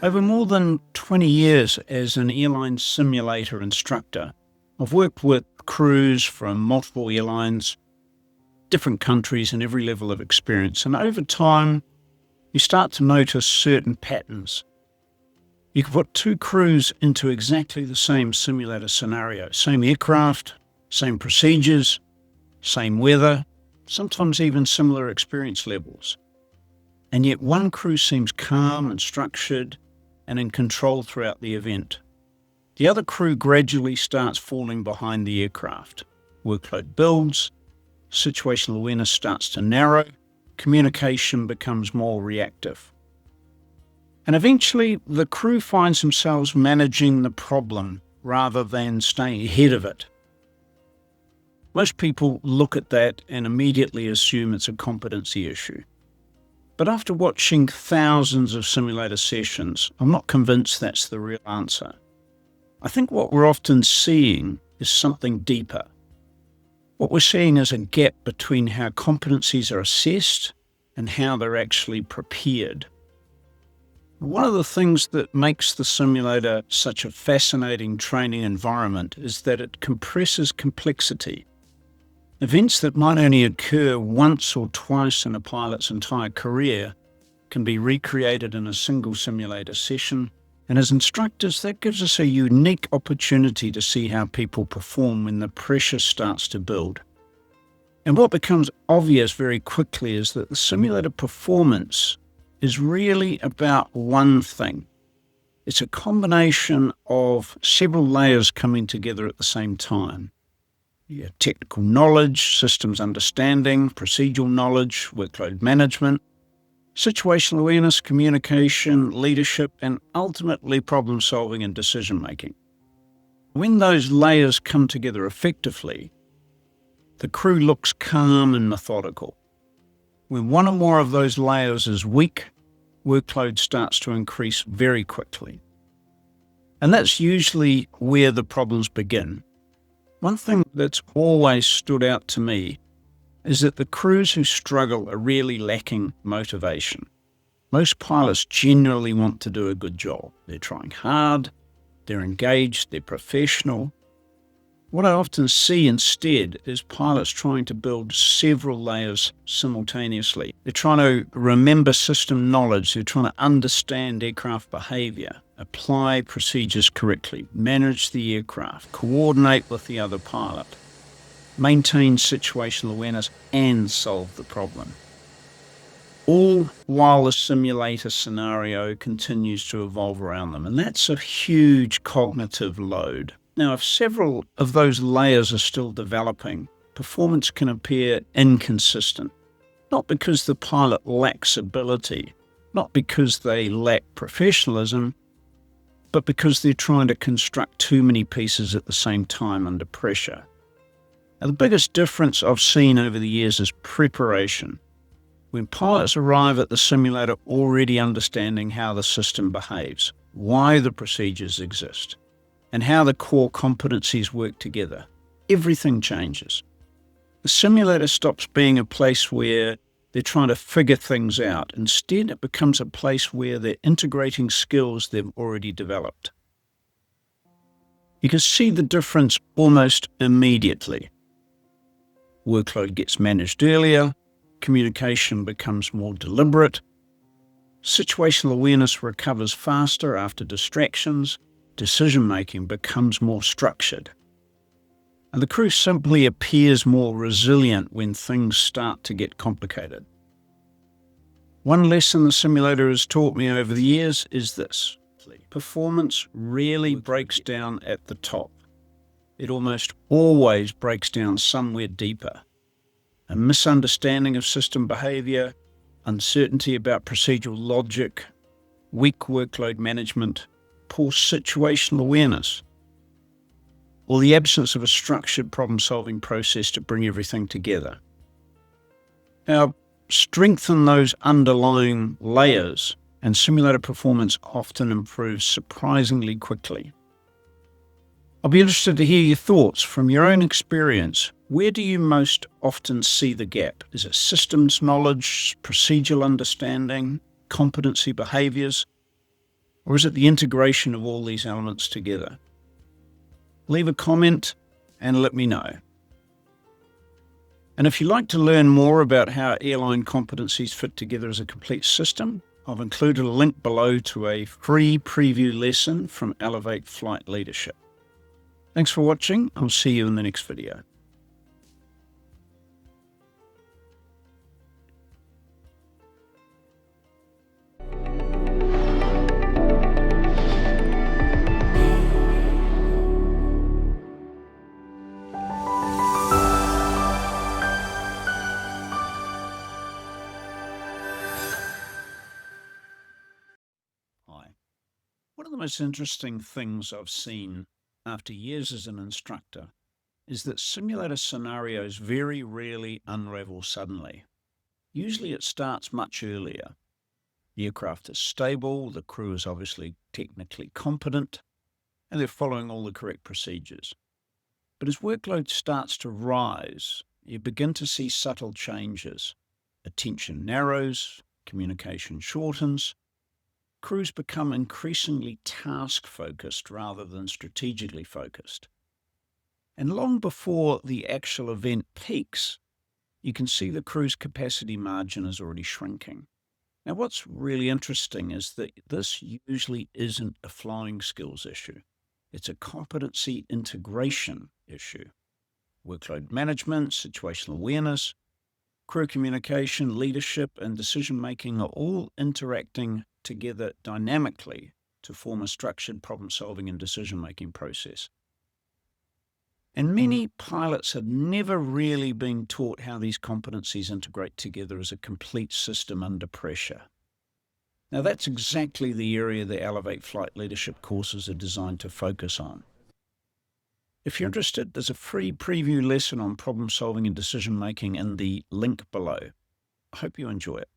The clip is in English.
Over more than 20 years as an airline simulator instructor, I've worked with crews from multiple airlines, different countries and every level of experience. And over time, you start to notice certain patterns. You can put two crews into exactly the same simulator scenario, same aircraft, same procedures, same weather, sometimes even similar experience levels. And yet one crew seems calm and structured and in control throughout the event. The other crew gradually starts falling behind the aircraft. Workload builds, situational awareness starts to narrow, communication becomes more reactive. And eventually the crew finds themselves managing the problem rather than staying ahead of it. Most people look at that and immediately assume it's a competency issue. But after watching thousands of simulator sessions, I'm not convinced that's the real answer. I think what we're often seeing is something deeper. What we're seeing is a gap between how competencies are assessed and how they're actually prepared. One of the things that makes the simulator such a fascinating training environment is that it compresses complexity. Events that might only occur once or twice in a pilot's entire career can be recreated in a single simulator session, and as instructors, that gives us a unique opportunity to see how people perform when the pressure starts to build. And what becomes obvious very quickly is that the simulator performance is really about one thing. It's a combination of several layers coming together at the same time. You have technical knowledge, systems understanding, procedural knowledge, workload management, situational awareness, communication, leadership, and ultimately problem solving and decision making. When those layers come together effectively, the crew looks calm and methodical. When one or more of those layers is weak, workload starts to increase very quickly. And that's usually where the problems begin. One thing that's always stood out to me is that the crews who struggle are really lacking motivation. Most pilots genuinely want to do a good job. They're trying hard, they're engaged, they're professional. What I often see instead is pilots trying to build several layers simultaneously. They're trying to remember system knowledge, they're trying to understand aircraft behavior, apply procedures correctly, manage the aircraft, coordinate with the other pilot, maintain situational awareness, and solve the problem. All while the simulator scenario continues to evolve around them. And that's a huge cognitive load. Now, if several of those layers are still developing, performance can appear inconsistent. Not because the pilot lacks ability, not because they lack professionalism, but because they're trying to construct too many pieces at the same time under pressure. Now, the biggest difference I've seen over the years is preparation. When pilots arrive at the simulator already understanding how the system behaves, why the procedures exist, and how the core competencies work together, everything changes. The simulator stops being a place where they're trying to figure things out. Instead, it becomes a place where they're integrating skills they've already developed. You can see the difference almost immediately. Workload gets managed earlier, communication becomes more deliberate, situational awareness recovers faster after distractions, decision-making becomes more structured. And the crew simply appears more resilient when things start to get complicated. One lesson the simulator has taught me over the years is this: performance rarely breaks down at the top. It almost always breaks down somewhere deeper. A misunderstanding of system behavior, uncertainty about procedural logic, weak workload management, poor situational awareness, or the absence of a structured problem-solving process to bring everything together. Now, strengthen those underlying layers, and simulator performance often improves surprisingly quickly. I'll be interested to hear your thoughts from your own experience. Where do you most often see the gap? Is it systems knowledge, procedural understanding, competency behaviors? Or is it the integration of all these elements together? Leave a comment and let me know. And if you'd like to learn more about how airline competencies fit together as a complete system, I've included a link below to a free preview lesson from Elevate Flight Leadership. Thanks for watching. I'll see you in the next video. Hi. One of the most interesting things I've seen after years as an instructor is that simulator scenarios very rarely unravel suddenly. Usually it starts much earlier. The aircraft is stable, the crew is obviously technically competent, and they're following all the correct procedures. But as workload starts to rise, you begin to see subtle changes. Attention narrows, communication shortens, crews become increasingly task-focused rather than strategically focused. And long before the actual event peaks, you can see the crew's capacity margin is already shrinking. Now, what's really interesting is that this usually isn't a flying skills issue. It's a competency integration issue. Workload management, situational awareness, crew communication, leadership, and decision-making are all interacting together dynamically to form a structured problem-solving and decision-making process. And many pilots have never really been taught how these competencies integrate together as a complete system under pressure. Now, that's exactly the area the Elevate Flight Leadership courses are designed to focus on. If you're interested, there's a free preview lesson on problem-solving and decision-making in the link below. I hope you enjoy it.